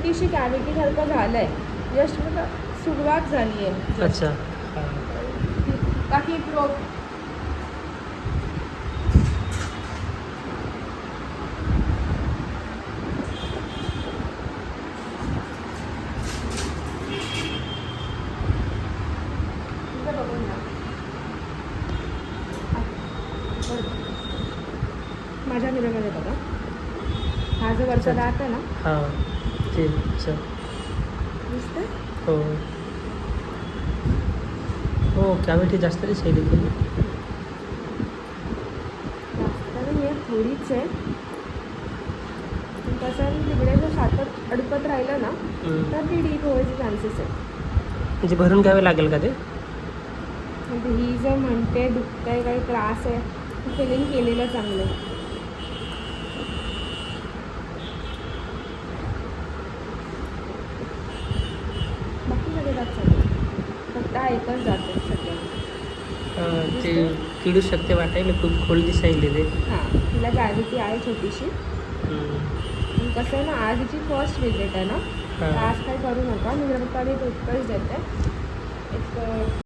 छोटीशी कॅव्हिटीसारखं झालं आहे, जस्ट बघा सुरुवात झाली आहे. अच्छा. बाकी प्रो बघून ना माझ्या मिरमध्ये बघा, हा जो वरचा दात आहे ना, हां ते अच्छा. दिसतं. हो हो, कॅव्हिटी जास्त दिसायली केली. जास्त नाही आहे, थोडीच आहे. पण कसं आहे, तिकडे जर सातत अडकत राहिलं ना तर ती डीप व्हायचे चान्सेस आहे. म्हणजे भरून घ्यावे लागेल का ते? म्हणजे ही जर म्हणते दुखतंय, काही त्रास आहे, फिलिंग केलेलं चांगलं आहे. बाकी सगळे जात चालेल, फक्त हा एकच जातो सध्या. ते किडू शकते वाटायला, खूप खोल दिसायले ते. हां, तिला कॅव्हिटी आहे छोटीशी. पण कसं आहे ना, आज हिची फर्स्ट विजिट आहे ना, तर हां आज काही करू नका. मी जर पप्पाने टूथपेस्ट देते, एक